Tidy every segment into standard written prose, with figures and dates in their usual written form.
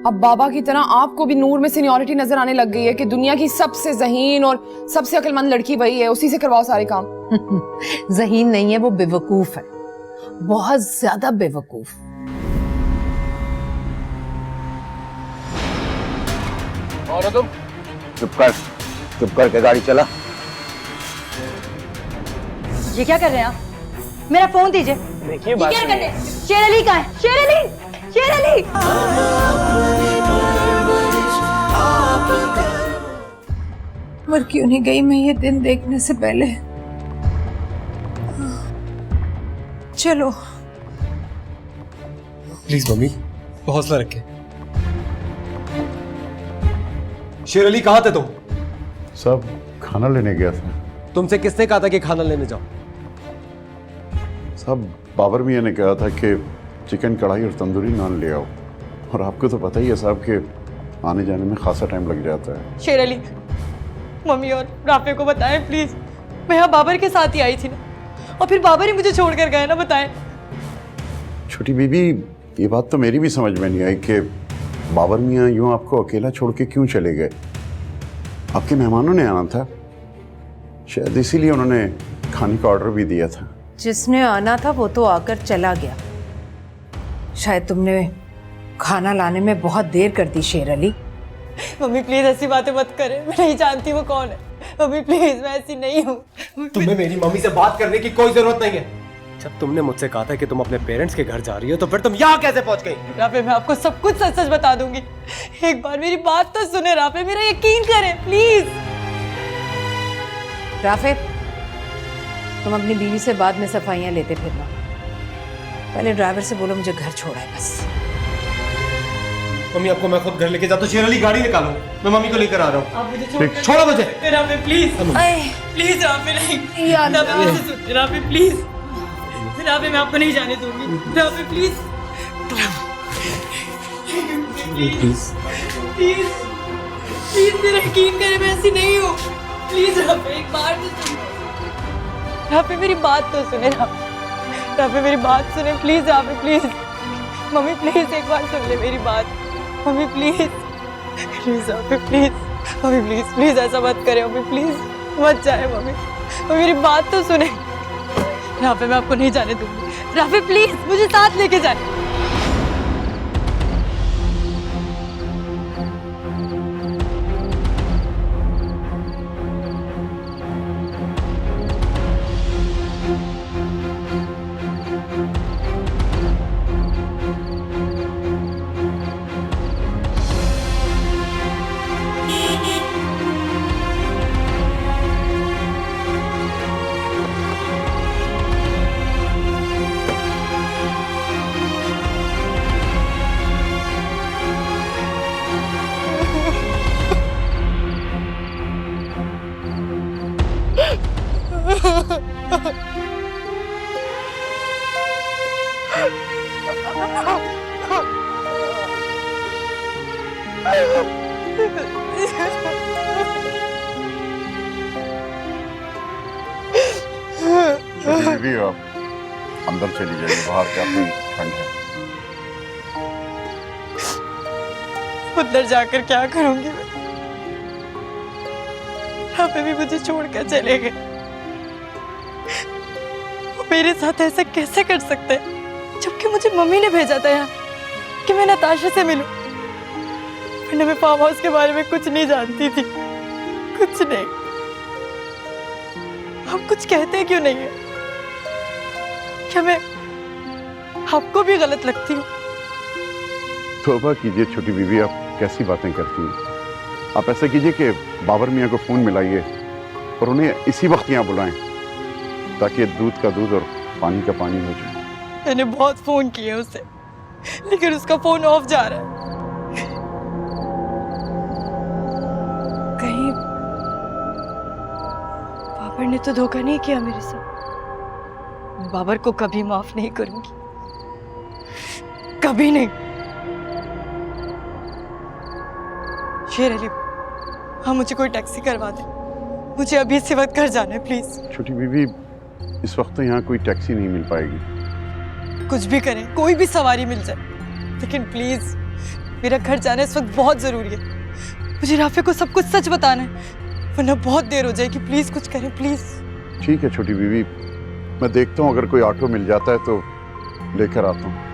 अब बाबा की तरह आपको भी नूर में सीनियरिटी नजर आने लग गई है कि दुनिया की सबसे ज़हीन और सबसे अक्लमंद लड़की वही है, उसी से करवाओ सारे काम। ज़हीन नहीं है, वो बेवकूफ है, बहुत ज्यादा बेवकूफ। और तुम चुप कर के गाड़ी चला। ये क्या कर रहे हैं आप? मेरा फोन दीजिए। देखिए क्या कर रहे हैं? शेर अली कहाँ है? शेर अली, शेर अली। मर क्यों नहीं गई मैं ये दिन देखने से पहले? चलो प्लीज मम्मी, हौसला रखें। शेर अली कहाँ थे तुम? सब खाना लेने गया था। तुमसे किसने कहा था कि खाना लेने जाओ? सब बाबर मियाँ ने कहा था कि चिकन कढ़ाई और तंदूरी नान ले आओ, और आपको तो पता ही है साहब कि आने जाने में खासा टाइम लग जाता है। शेर अली, मम्मी और राफे को बताएं प्लीज। मैं यहाँ बाबर के साथ ही आई थी ना, और फिर बाबर ही मुझे छोड़कर गए ना, बताएं। छोटी बीबी, ये बात तो मेरी भी समझ में नहीं आई कि बाबर मियाँ यूँ आपको अकेला छोड़ के क्यों चले गए। आपके मेहमानों ने आना था, शायद इसीलिए उन्होंने खाने का ऑर्डर भी दिया था। जिसने आना था वो तो आकर चला गया। शायद तुमने खाना लाने में बहुत देर कर दी शेर अली। मम्मी प्लीज ऐसी बातें मत करें, मैं नहीं जानती वो कौन है। मम्मी प्लीज, मैं ऐसी नहीं हूँ। तुम्हें मेरी मम्मी से बात करने की कोई जरूरत नहीं है। जब तुमने मुझसे कहा था कि तुम अपने पेरेंट्स के घर जा रही हो, तो फिर तुम यहाँ कैसे पहुंच गई? राफे, मैं आपको सब कुछ सच सच बता दूंगी। एक बार मेरी बात तो सुने राफे, मेरा यकीन करें प्लीज। राफे, तुम अपनी बीवी से बाद में सफाइयां लेते फिरना, पहले ड्राइवर से बोलो मुझे घर छोड़ा है बस। मम्मी, आपको मैं खुद घर लेके जाता हूँ। शेर अली गाड़ी निकालो, मैं मम्मी को लेकर आ रहा हूँ। आप मुझे छोड़ो मुझे। राफे प्लीज, प्लीज राफे नहीं। राफे प्लीज, राफे मैं आपको नहीं जाने दूंगी। Rafe please, please please please मेरा यकीन करें, मैं ऐसी नहीं हूँ। प्लीज राफे, एक बार तो सुनो। राफे मेरी बात तो सुने। राफे मेरी बात सुने please. Rafe please, mummy please एक बार सुन ले मेरी बात। Mummy please, please Rafe please, mummy please please ऐसा मत करे मम्मी, प्लीज मत जाए मम्मी। मम्मी मेरी बात तो सुने। राफे मैं आपको नहीं जाने दूंगी। राफे प्लीज मुझे साथ लेके जाए। छोटी बीबी, आप अंदर चली जाइए, बाहर काफी ठंड है। अंदर जाकर क्या करूंगी मैं? राफे भी मुझे छोड़कर चले गए। वो मेरे साथ ऐसा कैसे कर सकते हैं, जबकि मुझे मम्मी ने भेजा था यहाँ कि मैं नताशा से मिलूं। वरना मैं फार्म हाउस के बारे में कुछ नहीं जानती थी, कुछ नहीं। आप कुछ कहते क्यों नहीं है? क्या मैं आपको भी गलत लगती हूँ? तौबा कीजिए छोटी बीबी, आप कैसी बातें करती हैं। आप ऐसा कीजिए कि बाबर मियाँ को फ़ोन मिलाइए और उन्हें इसी वक्त यहाँ बुलाएं, ताकि दूध का दूध और पानी का पानी हो जाए। मैंने बहुत फोन किए उसे, लेकिन उसका फोन ऑफ जा रहा है। कहीं बाबर ने तो धोखा नहीं किया मेरे साथ। मैं बाबर को कभी माफ नहीं करूंगी, कभी नहीं। शेर अली, हाँ मुझे कोई टैक्सी करवा दे, मुझे अभी इसी वक्त घर जाना है प्लीज। छोटी बीबी, इस वक्त तो यहाँ कोई टैक्सी नहीं मिल पाएगी। कुछ भी करें, कोई भी सवारी मिल जाए, लेकिन प्लीज मेरा घर जाना इस वक्त बहुत जरूरी है। मुझे राफे को सब कुछ सच बताना है, वरना बहुत देर हो जाएगी। प्लीज कुछ करें प्लीज। ठीक है छोटी बीवी, मैं देखता हूँ अगर कोई ऑटो मिल जाता है तो लेकर आता हूँ।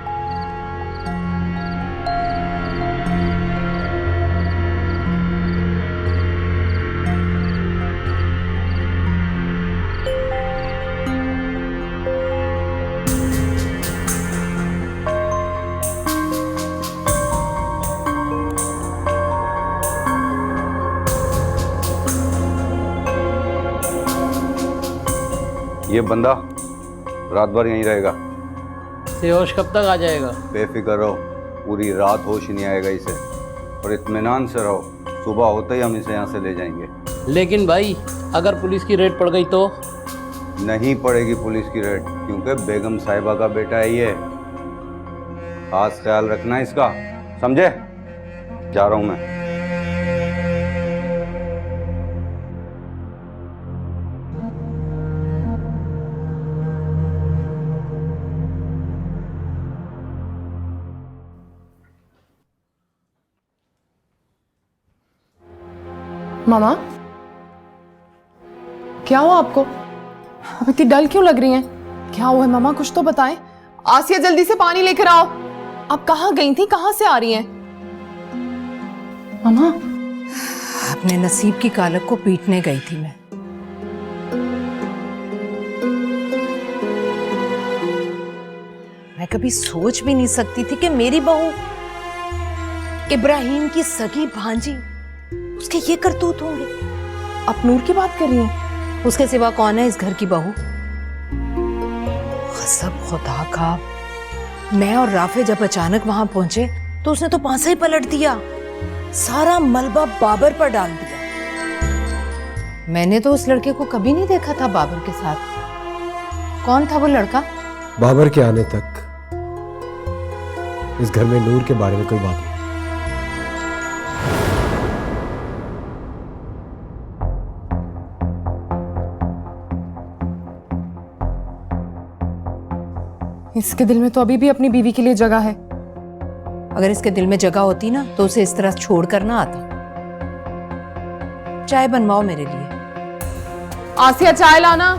ये बंदा रात भर यहीं रहेगा। होश कब तक आ जाएगा? बेफिक्र रहो, पूरी रात होश नहीं आएगा इसे, और इत्मीनान से रहो, सुबह होते ही हम इसे यहाँ से ले जाएंगे। लेकिन भाई अगर पुलिस की रेड पड़ गई तो? नहीं पड़ेगी पुलिस की रेड, क्योंकि बेगम साहिबा का बेटा है ये। खास ख्याल रखना इसका, समझे? जा रहा हूँ मैं। मामा, क्या हुआ आपको? आप इतनी डल क्यों लग रही हैं? क्या हुआ है मामा, कुछ तो बताएं। आसिया जल्दी से पानी लेकर आओ। आप कहाँ गई थी, कहाँ से आ रही हैं? मामा, अपने नसीब की कालक को पीटने गई थी मैं। मैं कभी सोच भी नहीं सकती थी कि मेरी बहू इब्राहिम की सगी भांजी, उसके ये करतूत होंगे। आप नूर की बात कर रही हैं? उसके सिवा कौन है इस घर की बहू? कसम खुदा का, मैं और राफे जब अचानक वहां पहुंचे तो उसने तो पांसा ही पलट दिया, सारा मलबा बाबर पर डाल दिया। मैंने तो उस लड़के को कभी नहीं देखा था बाबर के साथ। कौन था वो लड़का? बाबर के आने तक इस घर में नूर के बारे में कोई बात नहीं। इसके दिल में तो अभी भी अपनी बीवी के लिए जगह है। अगर इसके दिल में जगह होती ना तो उसे इस तरह छोड़ कर ना आता। चाय बनवाओ मेरे लिए। आसिया, चाय लाना।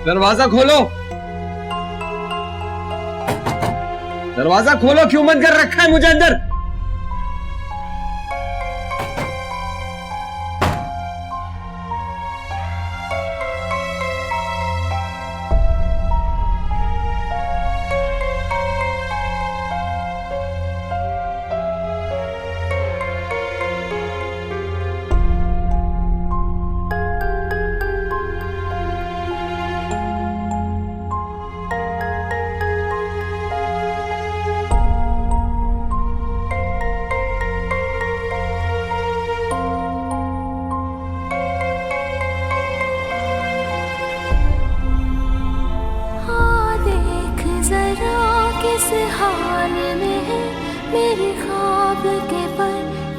दरवाजा खोलो, दरवाजा खोलो। क्यों बंद कर रखा है मुझे अंदर?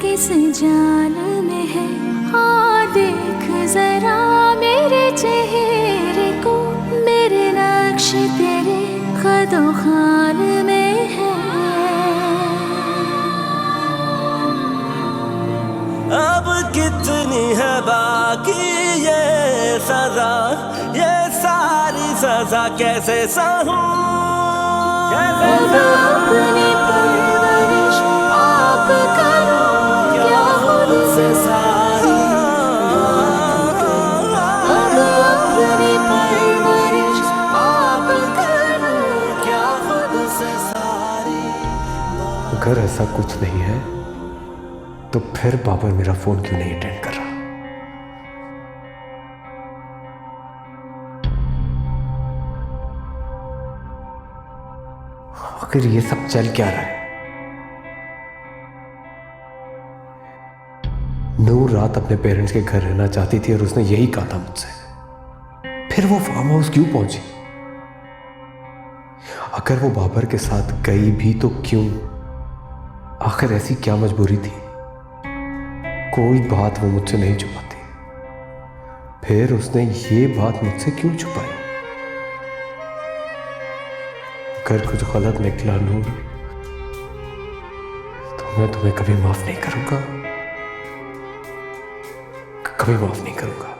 किस जान में है, हाँ देख जरा। कितनी है बाकी ये सजा, ये सारी सजा कैसे सहूं, कैसे अपनी परवरिश आप करो, क्या खुद से सारी, अपनी परवरिश आप करो, क्या खुद से सारी। अगर ऐसा कुछ नहीं है तो फिर बाबर मेरा फोन क्यों नहीं अटेंड कर रहा? आखिर ये सब चल क्या रहा है? नूर रात अपने पेरेंट्स के घर रहना चाहती थी और उसने यही कहा था मुझसे। फिर वो फार्म हाउस क्यों पहुंची? अगर वो बाबर के साथ गई भी तो क्यों? आखिर ऐसी क्या मजबूरी थी? कोई बात वो मुझसे नहीं छुपाती, फिर उसने ये बात मुझसे क्यों छुपाई? अगर कुछ गलत निकला नूर तो मैं तुम्हें कभी माफ नहीं करूंगा, कभी माफ नहीं करूंगा।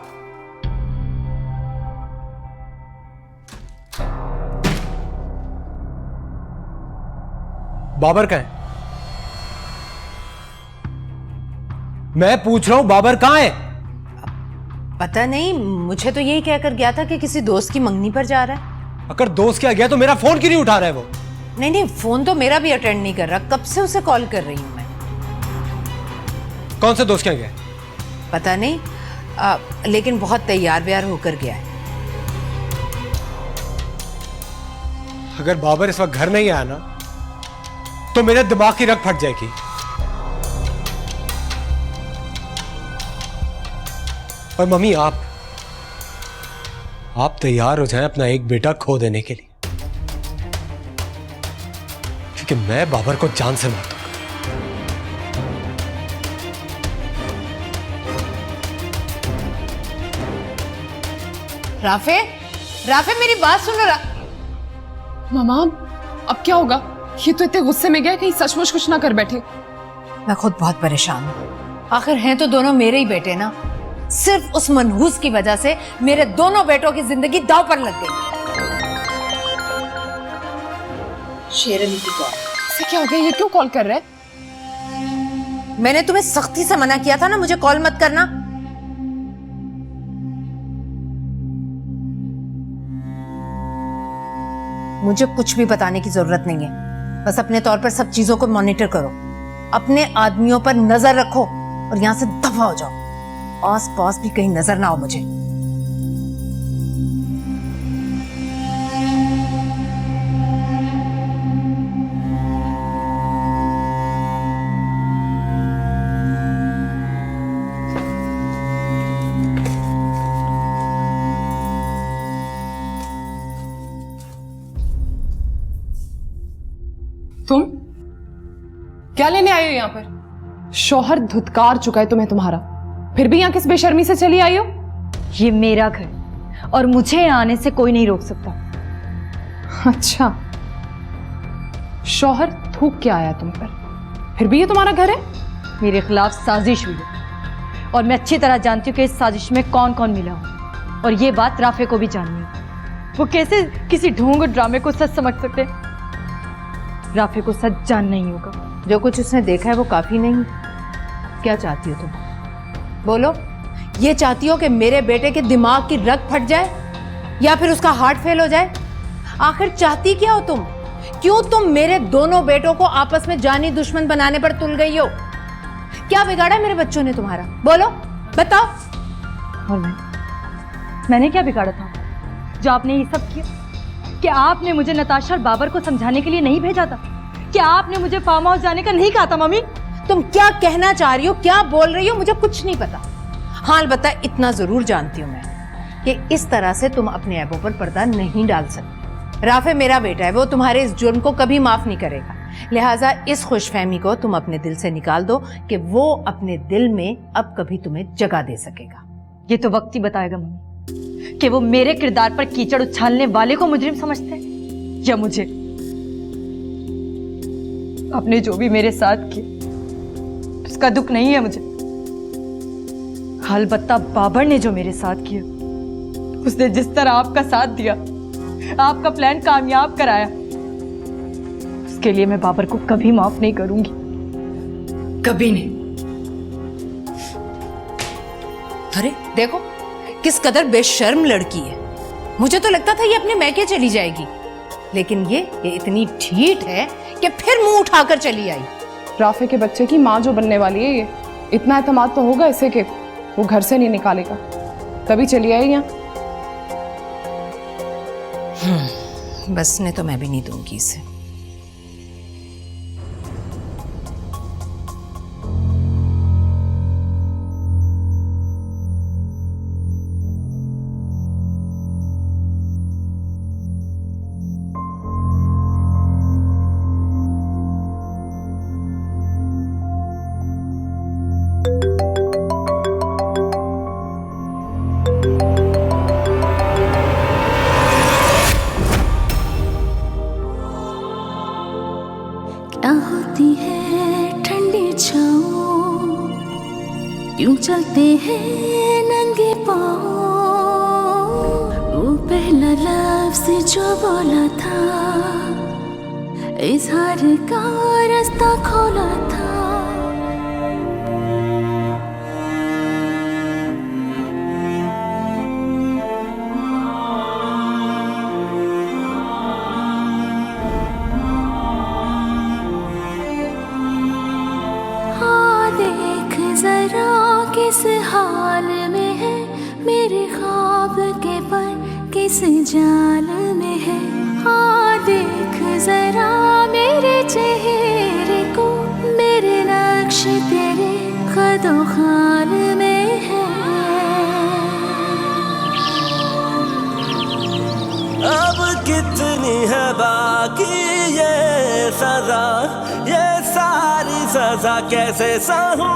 बाबर कहाँ है? मैं पूछ रहा हूं बाबर कहाँ है? पता नहीं, मुझे तो यही कहकर गया था कि किसी दोस्त की मंगनी पर जा रहा है। अगर दोस्त क्या गया तो मेरा फोन क्यों नहीं उठा रहा है वो? नहीं नहीं, फोन तो मेरा भी अटेंड नहीं कर रहा, कब से उसे कॉल कर रही हूं मैं। कौन से दोस्त क्या गया? पता नहीं, लेकिन बहुत तैयार व्यार होकर गया है। अगर बाबर इस वक्त घर नहीं आया ना तो मेरे दिमाग की रग फट जाएगी। और मम्मी आप तैयार हो जाएं अपना एक बेटा खो देने के लिए, क्योंकि मैं बाबर को जान से मार दूंगा। राफे, राफे मेरी बात सुनो। मामा अब क्या होगा? ये तो इतने गुस्से में गया, कहीं सचमुच कुछ ना कर बैठे। मैं खुद बहुत परेशान हूं। आखिर हैं तो दोनों मेरे ही बेटे ना। सिर्फ उस मनहूस की वजह से मेरे दोनों बेटों की जिंदगी दांव पर लग गई। शेरनी की कॉल। इसे क्या हो गया? ये क्यों कॉल कर रहा है? मैंने तुम्हें सख्ती से मना किया था ना मुझे कॉल मत करना। मुझे कुछ भी बताने की जरूरत नहीं है, बस अपने तौर पर सब चीजों को मॉनिटर करो, अपने आदमियों पर नजर रखो और यहां से दफा हो जाओ। आस पास भी कहीं नजर ना हो मुझे। तुम क्या लेने आए हो यहाँ पर? शौहर धुतकार चुका है तुम्हें तुम्हारा, फिर भी यहाँ किस बेशर्मी से चली आई हो? ये मेरा घर और मुझे यहाँ आने से कोई नहीं रोक सकता। अच्छा, शौहर थूक के आया तुम पर, फिर भी ये तुम्हारा घर है? मेरे खिलाफ साजिश हुई है और मैं अच्छी तरह जानती हूँ कि इस साजिश में कौन कौन मिला हो, और ये बात राफे को भी जाननी है। वो कैसे किसी ढोंग और ड्रामे को सच समझ सकते हैं? राफे को सच जानना ही होगा। जो कुछ उसने देखा है वो काफी नहीं। क्या चाहती हो तुम? बोलो। ये चाहती हो कि मेरे बेटे के दिमाग की रग फट जाए या फिर उसका हार्ट फेल हो जाए? आखिर चाहती क्या हो तुम? क्यों तुम मेरे दोनों बेटों को आपस में जानी दुश्मन बनाने पर तुल गई हो? क्या बिगाड़ा मेरे बच्चों ने तुम्हारा? बोलो, बताओ। और मैंने क्या बिगाड़ा था जो आपने ये सब किया? कि आपने मुझे नताशा और बाबर को समझाने के लिए नहीं भेजा था? क्या आपने मुझे फार्म हाउस जाने का नहीं कहा था? मम्मी, तुम क्या कहना चाह रही हो, क्या बोल रही हो, मुझे कुछ नहीं पता। हाँ अलबत्ता इतना जरूर जानती हूं मैं कि इस तरह से तुम अपने ऐबों पर पर्दा नहीं डाल सकते। राफे मेरा बेटा है, वो तुम्हारे इस जुर्म को कभी माफ नहीं करेगा। लिहाजा इस खुशफहमी को तुम अपने दिल से निकाल दो कि वो अपने दिल में अब कभी तुम्हें जगह दे सकेगा। ये तो वक्त ही बताएगा मम्मी कि वो मेरे किरदार पर कीचड़ उछालने वाले को मुजरिम समझते हैं या मुझे। आपने जो भी मेरे साथ किया उसका दुख नहीं है मुझे, अलबत्ता बाबर ने जो मेरे साथ किया, उसने जिस तरह आपका साथ दिया, आपका प्लान कामयाब कराया, उसके लिए मैं बाबर को कभी माफ नहीं करूंगी, कभी नहीं। अरे देखो किस कदर बेशर्म लड़की है। मुझे तो लगता था ये अपने मैके चली जाएगी, लेकिन ये इतनी ढीठ है कि फिर मुंह उठाकर चली आई। राफे के बच्चे की माँ जो बनने वाली है ये, इतना एतमाद तो होगा इसे कि वो घर से नहीं निकालेगा, तभी चली आई यहाँ। बसने तो मैं भी नहीं दूंगी इसे। क्या होती है ठंडी छाँव, क्यों चलते हैं नंगे पाँव। वो पहला लफ्ज़ जो बोला था, इज़हार का रास्ता खोला था। जरा किस हाल में है मेरे ख्वाब के पर, किस जाल में है। हाँ देख जरा मेरे चेहरे को, मेरे नक्श तेरे कदो खाल में है। अब कितनी है बाकी ये सजा, ये सारी सजा कैसे सहूं।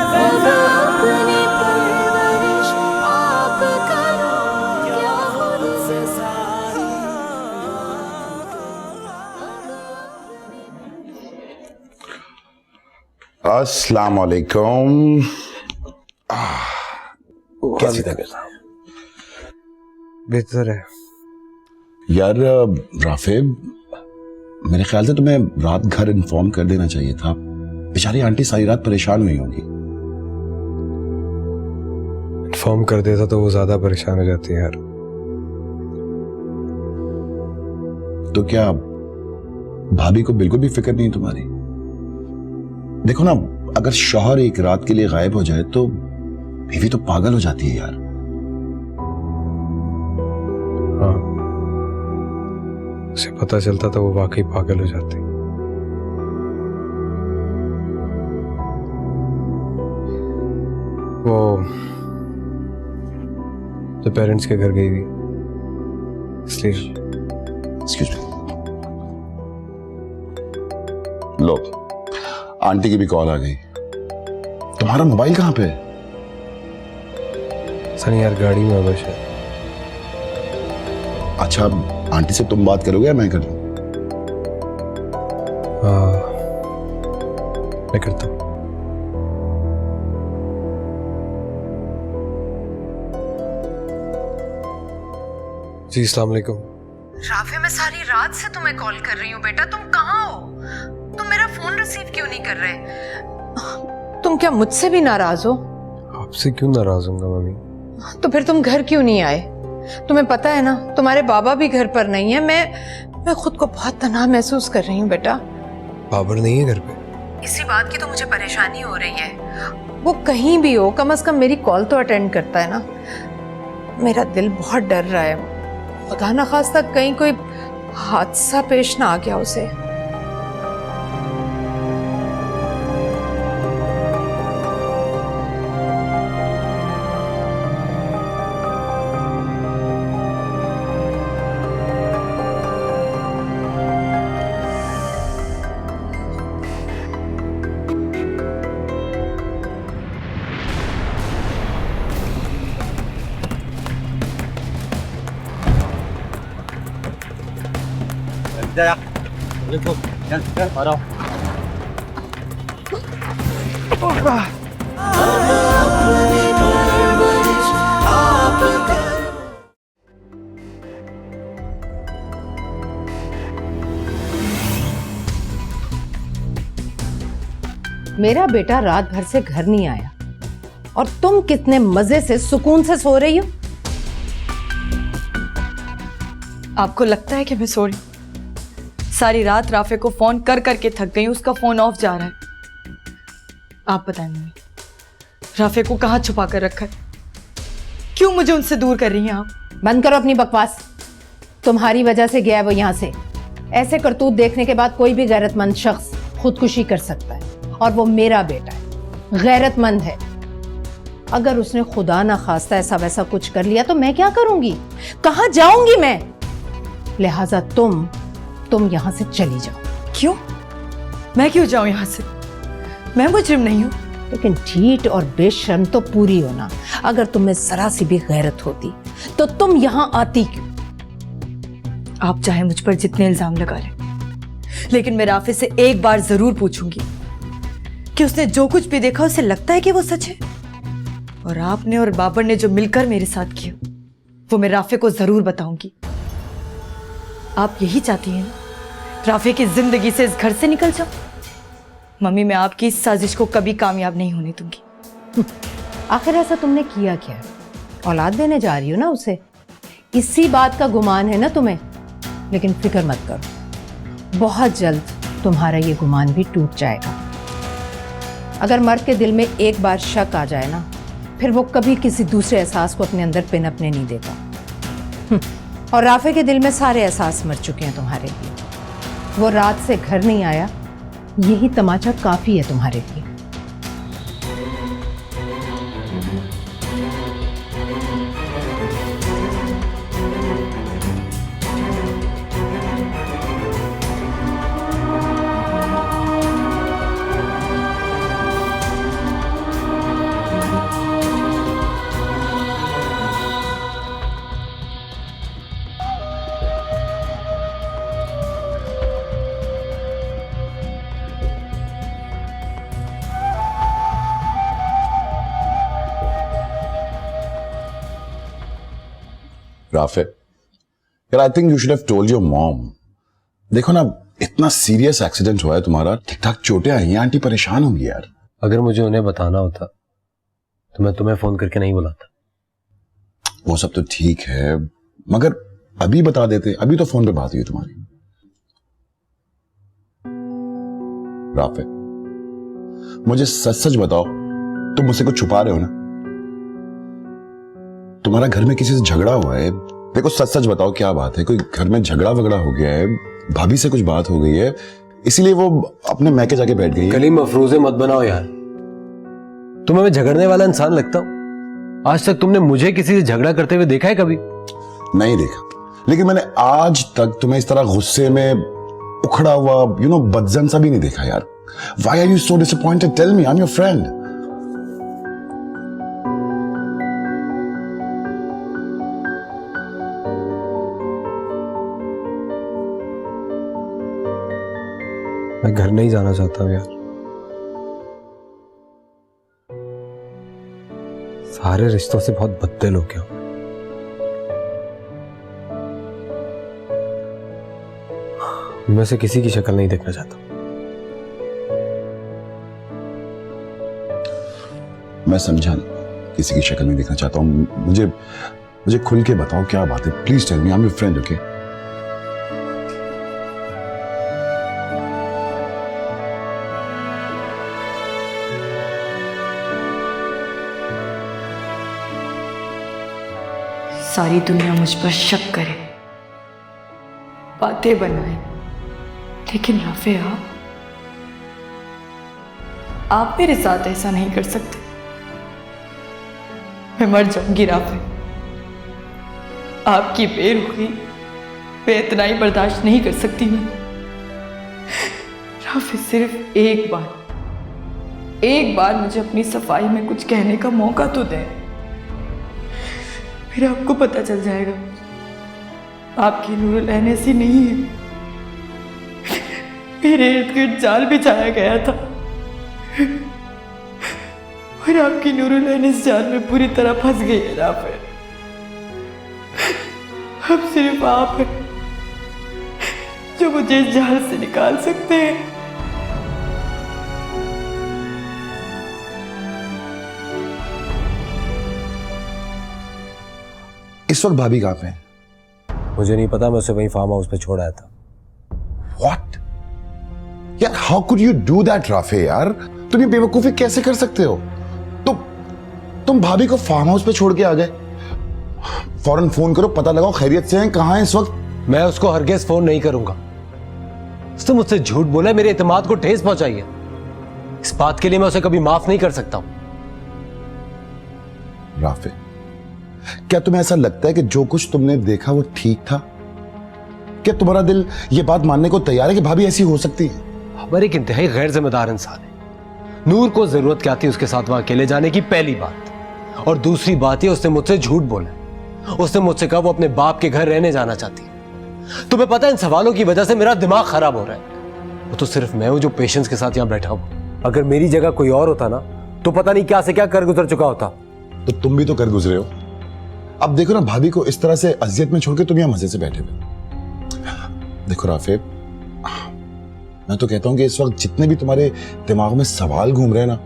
अपनी परवरिश आप करो, क्या खुद से अस्सलाम वालेकुम। कैसी तबीयत? बेहतर है यार राफे, मेरे ख्याल से तुम्हें रात घर इन्फॉर्म कर देना चाहिए था। बेचारी आंटी सारी रात परेशान हुई होंगी। इन्फॉर्म कर देता तो वो ज्यादा परेशान हो जाती है यार। तो क्या भाभी को बिल्कुल भी फिक्र नहीं तुम्हारी? देखो ना, अगर शौहर एक रात के लिए गायब हो जाए तो बीवी तो पागल हो जाती है यार। हाँ, उसे पता चलता तो वो वाकई पागल हो जाती। वो तो पेरेंट्स के घर गई थी, इसलिए। Excuse me. लो, आंटी की भी कॉल आ गई। तुम्हारा मोबाइल कहाँ पे है? सनी यार गाड़ी में होगा शायद। अच्छा, आंटी से तुम बात करोगे या मैं करूँ? मैं करता हूँ। जी अस्सलाम वालेकुम। राफे, मैं सारी रात से तुम्हें कॉल कर रही हूँ बेटा, तुम कहाँ हो? तुम मेरा फोन रिसीव क्यों नहीं कर रहे? तुम क्या मुझसे भी नाराज हो? आपसे क्यों नाराज होऊंगा मम्मी? तो फिर तुम घर क्यों नहीं आए? तुम्हें पता है ना, तुम्हारे बाबा भी घर पर नहीं है। मैं खुद को बहुत तन्हा महसूस कर रही हूँ बेटा। बाबर नहीं है घर पे? इसी बात की तो मुझे परेशानी हो रही है। वो कहीं भी हो, कम से कम मेरी कॉल तो अटेंड करता है ना। मेरा दिल बहुत डर रहा है, खुदा न खास्ता कहीं कोई हादसा पेश ना आ गया उसे। देखो आ रहा हूँ। मेरा बेटा रात भर से घर नहीं आया और तुम कितने मजे से सुकून से सो रही हो। आपको लगता है कि मैं सो रही हूं? सारी रात राफे को फोन कर करके थक गई, उसका फोन ऑफ जा रहा है। आप बताएं मम्मी, राफे को कहाँ छुपा कर रखा है? क्यों मुझे उनसे दूर कर रही हैं आप? बंद करो अपनी बकवास। तुम्हारी वजह से गया है वो यहाँ से। ऐसे करतूत देखने के बाद कोई भी गैरतमंद शख्स खुदकुशी कर सकता है, और वो मेरा बेटा है, गैरतमंद है। अगर उसने खुदा ना खास्ता ऐसा वैसा कुछ कर लिया तो मैं क्या करूंगी, कहाँ जाऊंगी मैं? लिहाजा तुम यहां से चली जाओ। क्यों? मैं क्यों जाऊं यहां से? मैं मुजरिम नहीं हूं। लेकिन ढीठ और बेशर्म तो पूरी होना। अगर तुम्हें जरा सी भी गैरत होती तो तुम यहां आती क्यों? आप चाहे मुझ पर जितने इल्जाम लगा लें, लेकिन मैं राफे से एक बार जरूर पूछूंगी कि उसने जो कुछ भी देखा उसे लगता है कि वो सच है। और आपने और बाबर ने जो मिलकर मेरे साथ किया वो मैं राफे को जरूर बताऊंगी। आप यही चाहती हैं ना, राफे की जिंदगी से इस घर से निकल जाओ? मम्मी, मैं आपकी इस साजिश को कभी कामयाब नहीं होने दूंगी। आखिर ऐसा तुमने किया क्या? औलाद देने जा रही हो ना उसे, इसी बात का गुमान है ना तुम्हें। लेकिन फिक्र मत करो, बहुत जल्द तुम्हारा ये गुमान भी टूट जाएगा। अगर मर्द के दिल में एक बार शक आ जाए ना, फिर वो कभी किसी दूसरे एहसास को अपने अंदर पनपने नहीं देता। और राफे के दिल में सारे एहसास मर चुके हैं तुम्हारे लिए। वो रात से घर नहीं आया, यही तमाचा काफी है तुम्हारे लिए। राफे, यार I think you should have told your mom. देखो ना, इतना सीरियस एक्सीडेंट हुआ है तुम्हारा, ठीक ठाक चोटें आई हैं, आंटी परेशान होंगी यार। अगर मुझे उन्हें बताना होता तो मैं तुम्हें फोन करके नहीं बुलाता। वो सब तो ठीक है, मगर अभी बता देते। अभी तो फोन पे बात हुई है तुम्हारी। राफे, मुझे सच सच बताओ, तुम मुझसे कुछ छुपा रहे हो ना? तुम्हारा घर में किसी से झगड़ा हुआ है? देखो सच सच बताओ, क्या बात है? कोई घर में झगड़ा वगड़ा हो गया है? भाभी से कुछ बात हो गई है, इसीलिए वो अपने मैके जाके बैठ गई है? कलीम, अफरोज़े मत बनाओ यार। तुम्हें मैं झगड़ने वाला इंसान लगता हूं? आज तक तुमने मुझे किसी से झगड़ा करते हुए देखा है कभी? नहीं देखा, लेकिन मैंने आज तक तुम्हें इस तरह गुस्से में उखड़ा हुआ, बदजन सा भी नहीं देखा यार। Why are you so disappointed? Tell me, I'm your friend. मैं घर नहीं जाना चाहता हूं यार। सारे रिश्तों से बहुत बददिल हो गया हूं। मैं से किसी की शक्ल नहीं देखना चाहता। मैं समझा नहीं, किसी की शक्ल नहीं देखना चाहता हूं। मुझे खुल के बताओ क्या बात है। Please tell me, I am your friend, okay? सारी दुनिया मुझ पर शक करे, बातें बनाए, लेकिन राफे आप मेरे साथ ऐसा नहीं कर सकते। मैं मर जाऊंगी राफे। आपकी बेरुखी मैं इतना ही बर्दाश्त नहीं कर सकती। मैं राफे, सिर्फ एक बार मुझे अपनी सफाई में कुछ कहने का मौका तो दें, फिर आपको पता चल जाएगा आपकी नूरुलैन ऐसी नहीं है। मेरे इर्द गिर्द जाल बिछाया गया था और आपकी नूरुलैन इस जाल में पूरी तरह फंस गई है राफे। अब सिर्फ आप हैं जो मुझे इस जाल से निकाल सकते हैं। इस वक्त भाभी कहाँ पे है? मुझे नहीं पता, मैं उसे वहीं फार्म हाउस पे छोड़ आया था। What? यार how could you do that Rafe यार, तुम ये बेवकूफी कैसे कर सकते हो? तुम भाभी को फार्म हाउस पे छोड़ के आ गए। फौरन फोन करो, पता लगाओ खैरियत से हैं, कहाँ है इस वक्त। मैं उसको हरगिज फोन नहीं करूंगा। उसने मुझसे झूठ बोला, मेरे एतमाद को ठेस पहुंचाई है। इस बात के लिए मैं उसे कभी माफ नहीं कर सकता हूं। राफे, क्या तुम्हें ऐसा लगता है कि जो कुछ तुमने देखा वो ठीक था? क्या तुम्हारा दिल ये बात मानने को तैयार है कि भाभी ऐसी हो सकती है? हमारे एक इंतहाई गैर जिम्मेदार इंसान है। नूर को जरूरत क्या थी उसके साथ वहां अकेले जाने की, पहली बात। और दूसरी बात ये, उसने मुझसे झूठ बोला। उसने मुझसे कहा वो अपने बाप के घर रहने जाना चाहती है। तुम्हें पता है इन सवालों की वजह से मेरा दिमाग खराब हो रहा है। वो तो सिर्फ मैं हूं जो पेशेंस के साथ यहां बैठा हूं। अगर मेरी जगह कोई और होता ना, तो पता नहीं क्या से क्या कर गुजर चुका होता। तो तुम भी तो कर गुजरे हो। अब देखो ना, भाभी को इस तरह से अजियत में छोड़ के तुम यहां मजे से बैठे हुए। देखो राफे, मैं तो कहता हूं कि इस वक्त जितने भी तुम्हारे दिमाग में सवाल घूम रहे हैं ना,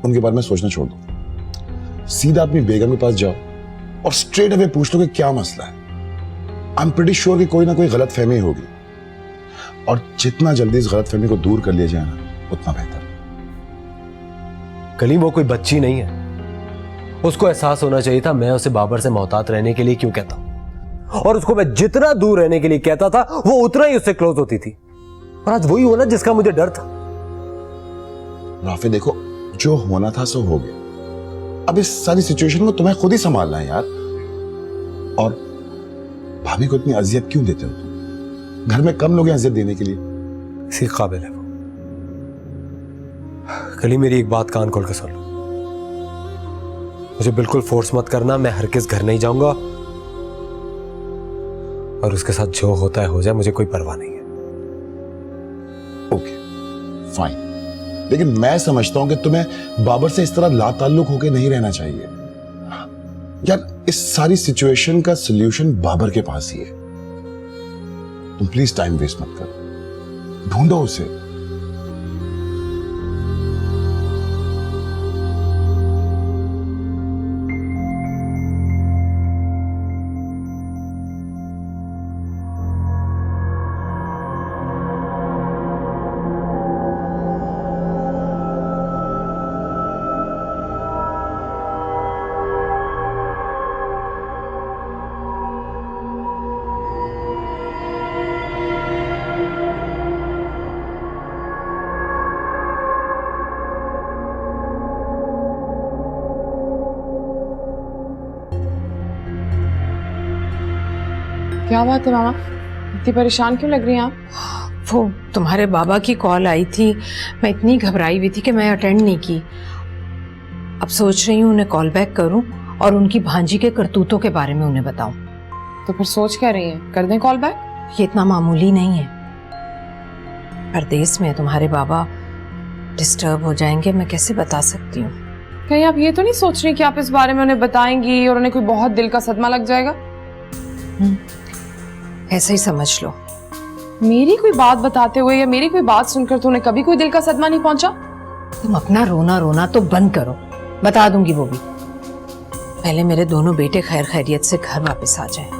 उनके बारे में सोचना छोड़ दो। सीधा अपनी बेगम के पास जाओ और स्ट्रेट अवे पूछ लो कि क्या मसला है। आई एम प्रीटी श्योर कि कोई ना कोई गलत फहमी होगी, और जितना जल्दी इस गलत फहमी को दूर कर लिया जाए ना, उतना बेहतर। कलीम वो कोई बच्ची नहीं है। उसको एहसास होना चाहिए था मैं उसे बाबर से मोहतात रहने के लिए क्यों कहता हूं, और उसको मैं जितना दूर रहने के लिए कहता था वो उतना ही उससे क्लोज होती थी। और आज वही होना जिसका मुझे डर था। राफे देखो, जो होना था सो हो गया। अब इस सारी सिचुएशन को तुम्हें खुद ही संभालना है यार। और भाभी को इतनी अजियत क्यों देते हो तुम? घर में कम लोग हैं अजियत देने के लिए। इसी काबिल है वो। कलीम मेरी एक बात कान खोल के सुन लो। मुझे बिल्कुल फोर्स मत करना, मैं हरगिज़ घर नहीं जाऊंगा, और उसके साथ जो होता है हो जाए, मुझे कोई परवाह नहीं है। ओके फाइन, लेकिन मैं समझता हूं कि तुम्हें बाबर से इस तरह लाताल्लुक होकर नहीं रहना चाहिए यार। इस सारी सिचुएशन का सलूशन बाबर के पास ही है। तुम प्लीज टाइम वेस्ट मत करो, ढूंढो उसे। क्या बात है मामा, इतनी परेशान क्यों लग रही हैं आप? वो तुम्हारे बाबा की कॉल आई थी, मैं इतनी घबराई हुई थी कि मैं अटेंड नहीं की। अब सोच रही हूँ उन्हें कॉल बैक करूँ और उनकी भांजी के करतूतों के बारे में उन्हें बताऊं। तो फिर सोच क्या रही हैं, कर दें कॉल बैक? ये इतना मामूली नहीं है। परदेश में तुम्हारे बाबा डिस्टर्ब हो जाएंगे, मैं कैसे बता सकती हूँ। कहीं आप ये तो नहीं सोच रही कि आप इस बारे में उन्हें बताएंगी और उन्हें कोई बहुत दिल का सदमा लग जाएगा? ऐसा ही समझ लो। मेरी कोई बात बताते हुए या मेरी कोई बात सुनकर तो उन्हें कभी कोई दिल का सदमा नहीं पहुंचा? तुम अपना रोना रोना तो बंद करो, बता दूंगी वो भी। पहले मेरे दोनों बेटे खैर खैरियत से घर वापस आ जाएं।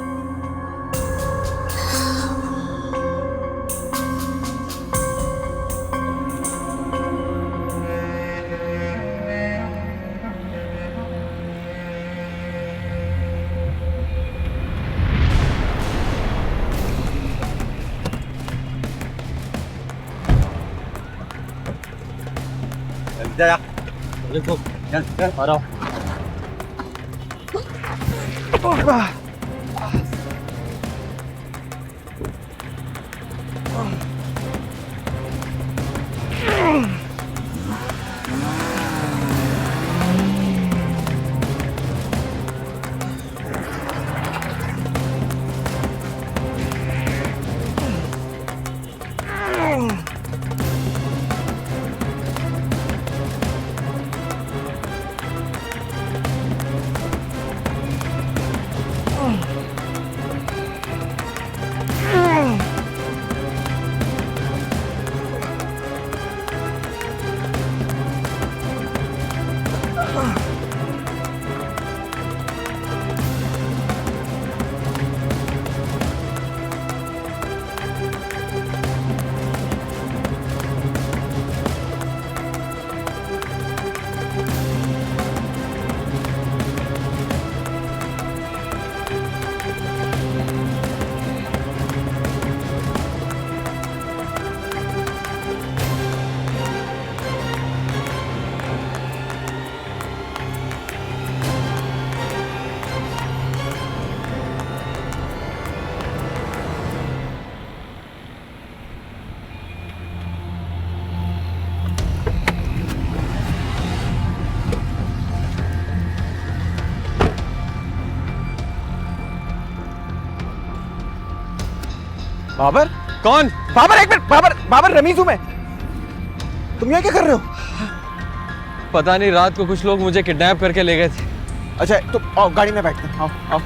देखो आ रहा हूँ। बाबर? कौन? बाबर एक मिनट, बाबर रमीज हूं मैं। तुम यहाँ क्या कर रहे हो? पता नहीं, रात को कुछ लोग मुझे किडनैप करके ले गए थे। अच्छा तो आओ गाड़ी में बैठते हैं, आओ आओ।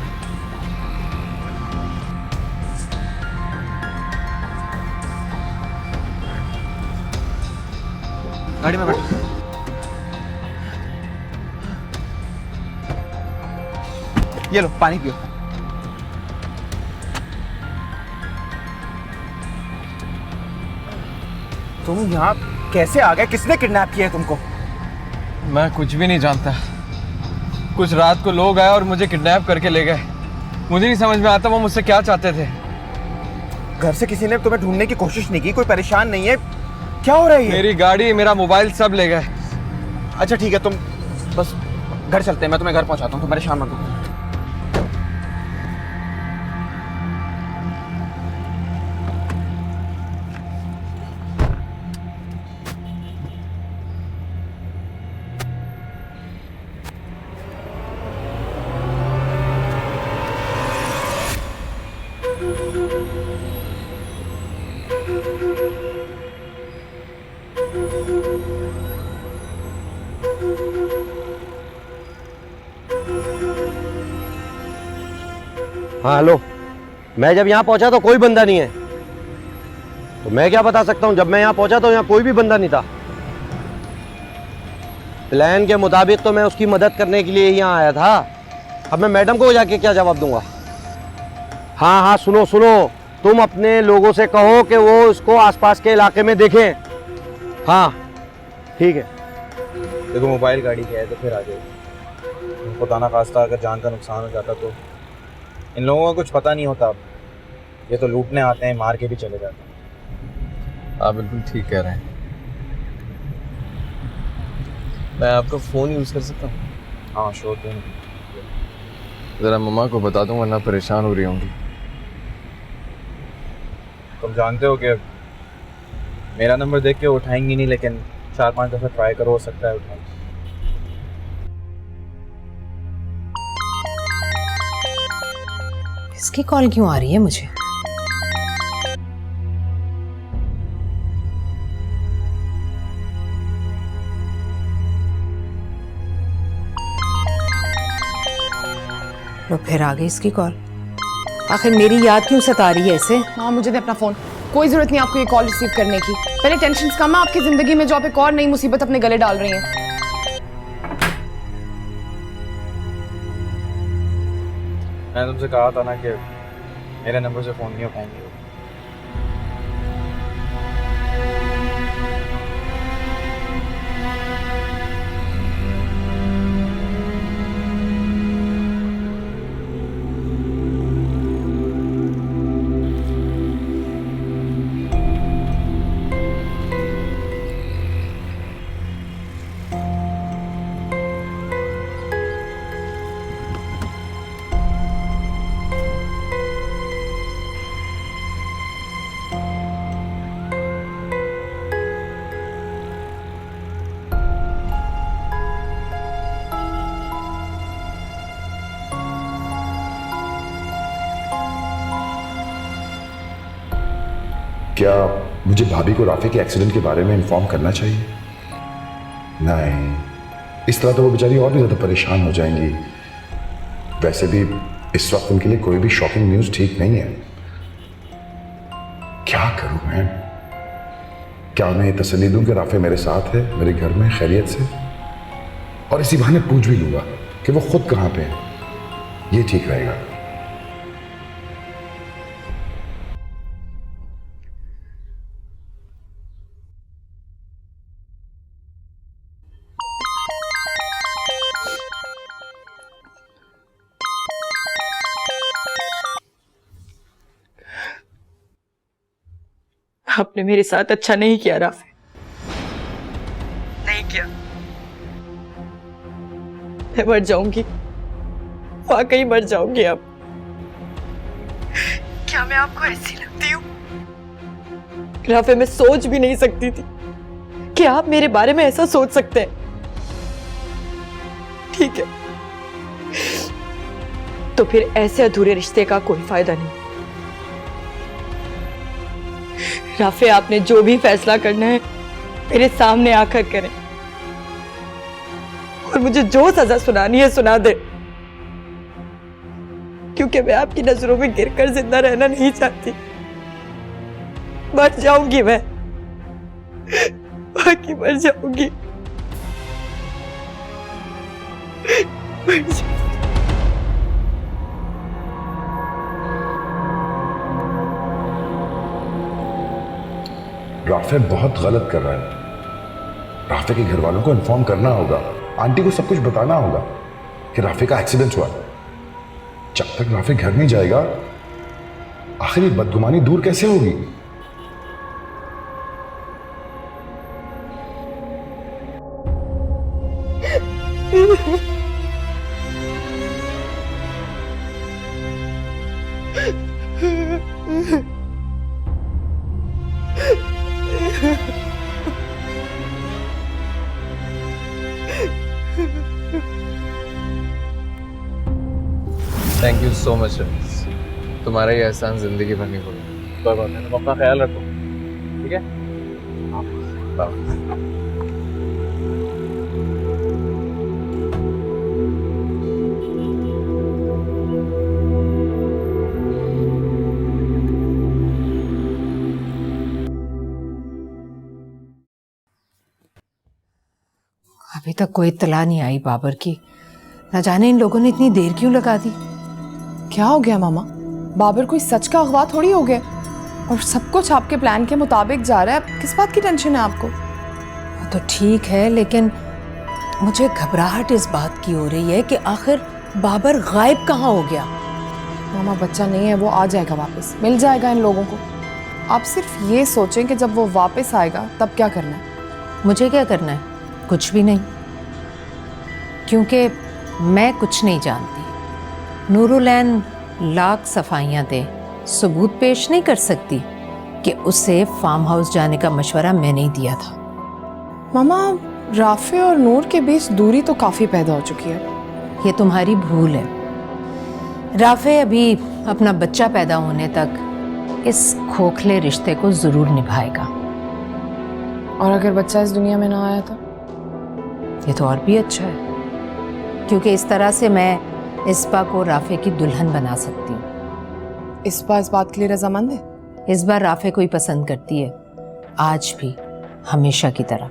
गाड़ी में बैठो। ये लो पानी पियो। तुम यहाँ कैसे आ गए? किसने किडनैप किया है तुमको? मैं कुछ भी नहीं जानता। कुछ रात को लोग आए और मुझे किडनैप करके ले गए। मुझे नहीं समझ में आता वो मुझसे क्या चाहते थे। घर से किसी ने तुम्हें ढूंढने की कोशिश नहीं की? कोई परेशान नहीं है? क्या हो रहा है ये? मेरी गाड़ी, मेरा मोबाइल सब ले गए। अच्छा ठीक है, तुम बस घर चलते हैं, मैं तुम्हें घर पहुंचाता हूँ, तुम परेशान मत हो। हाँ हेलो, मैं जब यहाँ पहुंचा तो कोई बंदा नहीं है, तो मैं क्या बता सकता हूँ? जब मैं यहाँ पहुंचा तो यहाँ कोई भी बंदा नहीं था। प्लान के मुताबिक तो मैं उसकी मदद करने के लिए यहाँ आया था। अब मैं मैडम को जाके क्या जवाब दूंगा? हाँ हाँ सुनो सुनो, तुम अपने लोगों से कहो कि वो उसको आसपास के इलाके में देखें। हाँ ठीक है। देखो मोबाइल गाड़ी क्या है तो फिर आ जाएगी। खुदा ना खास्ता अगर जान का नुकसान हो जाता तो इन लोगों को कुछ पता नहीं होता। ये तो लूटने आते हैं, मार के भी चले जाते हैं। आप बिल्कुल ठीक कह रहे हैं। मैं आपका फ़ोन यूज़ कर सकता हूँ? हाँ श्योर, तुम ज़रा मम्मा को बता दूँ वरना परेशान हो रही होंगी। तुम जानते हो कि मेरा नंबर देख के उठाएंगी नहीं, लेकिन 4-5 दफ़ा ट्राई करो, हो सकता है उठाएं। इसकी कॉल क्यों आ रही है मुझे? लो फिर आ गई इसकी कॉल। आखिर मेरी याद क्यों सता रही है इसे? हाँ मुझे दे अपना फोन। कोई जरूरत नहीं आपको ये कॉल रिसीव करने की। पहले टेंशन कम है आपकी जिंदगी में, जो आप एक और नई मुसीबत अपने गले डाल रही हैं। मैंने तुमसे कहा था ना कि मेरे नंबर से फ़ोन नहीं उठाएंगे। क्या मुझे भाभी को राफे के एक्सीडेंट के बारे में इन्फॉर्म करना चाहिए? नहीं, इस तरह तो वो बेचारी और भी ज्यादा परेशान हो जाएंगी। वैसे भी इस वक्त उनके लिए कोई भी शॉकिंग न्यूज ठीक नहीं है। क्या करूं मैं? क्या उन्हें ये तसल्ली दूं कि राफे मेरे साथ है, मेरे घर में खैरियत से, और इसी बहाने पूछ भी लूंगा कि वो खुद कहां पे है। ये ठीक रहेगा। आपने मेरे साथ अच्छा नहीं किया राफे, नहीं किया। मैं मर जाऊंगी, वाकई मर जाऊंगी। अब क्या मैं आपको ऐसी लगती हूँ? राफे मैं सोच भी नहीं सकती थी कि आप मेरे बारे में ऐसा सोच सकते हैं। ठीक है, तो फिर ऐसे अधूरे रिश्ते का कोई फायदा नहीं। राफे, आपने जो भी फैसला करना है मेरे सामने आकर करें और मुझे जो सजा सुनानी है सुना दे, क्योंकि मैं आपकी नजरों में गिरकर जिंदा रहना नहीं चाहती। मर जाऊंगी मैं, बाकी मर जाऊंगी। राफे बहुत गलत कर रहा है। राफे के घर वालों को इन्फॉर्म करना होगा, आंटी को सब कुछ बताना होगा कि राफे का एक्सीडेंट हुआ। जब तक राफे घर नहीं जाएगा आखिर ये बदगुमानी दूर कैसे होगी? Thank you so much Ramesh, तुम्हारा ये एहसान जिंदगी भर नहीं भूलूंगा। कोई बात नहीं, तुम अपना ख्याल रखो, ठीक है? अभी तक कोई इत्तला नहीं आई बाबर की। न जाने इन लोगों ने इतनी देर क्यों लगा दी। क्या हो गया मामा? बाबर कोई सच का अगवा थोड़ी हो गया और सब कुछ आपके प्लान के मुताबिक जा रहा है। किस बात की टेंशन है आपको? वो तो ठीक है, लेकिन मुझे घबराहट इस बात की हो रही है कि आखिर बाबर गायब कहाँ हो गया। मामा बच्चा नहीं है, वो आ जाएगा वापस, मिल जाएगा इन लोगों को। आप सिर्फ ये सोचें कि जब वो वापस आएगा तब क्या करना है। मुझे क्या करना है? कुछ भी नहीं, क्योंकि मैं कुछ नहीं जानती। नूरुलैन लाख सफाइयाँ दे, सबूत पेश नहीं कर सकती कि उसे फार्म हाउस जाने का मशवरा मैंने ही दिया था। मामा राफे और नूर के बीच दूरी तो काफी पैदा हो चुकी है। ये तुम्हारी भूल है। राफे अभी अपना बच्चा पैदा होने तक इस खोखले रिश्ते को जरूर निभाएगा। और अगर बच्चा इस दुनिया में ना आया तो? ये तो और भी अच्छा है, क्योंकि इस तरह से मैं इस्बा को राफे की दुल्हन बना सकती हूँ। इस्बा इस बात के लिए रजामंद है? इस बार राफे को ही पसंद करती है, आज भी हमेशा की तरह।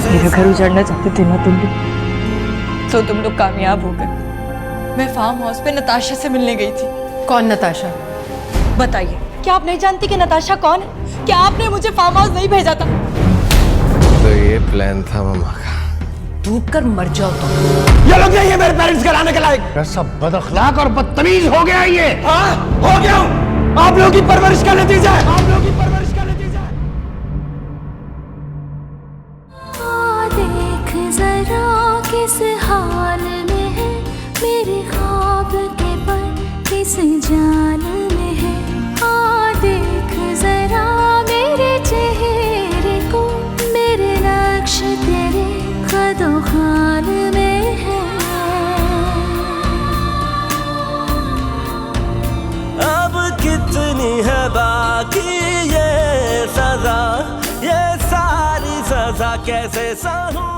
मेरा घर उजाड़ना चाहते थे ना तुम लोग, तो तुम लोग कामयाब हो गए। मैं फार्म हाउस पे नताशा से मिलने गई थी। कौन नताशा? बताइए, क्या आप नहीं जानती कि नताशा कौन है? क्या आपने मुझे फार्म हाउस नहीं भेजा था? तो ये प्लान था मामा का। डूब कर मर जाओ तुम। ये लोग नहीं है मेरे पेरेंट्स के लाने के लायक। कैसा बदअखलाक और बदतमीज हो गया ये। हाँ, हो गया हूँ। आप लोगों की परवरिश का नतीजा है। आप लोगों की परवरिश का नतीजा है। देख जरा किस हाल में है मेरे ख्वाब के पर, किस जाल में है। देख जरा मेरे चेहरे को, मेरे लक्ष्य तेरे कदों खाल में है। अब कितनी है बाकी ये सजा, ये सारी सजा कैसे सहूं।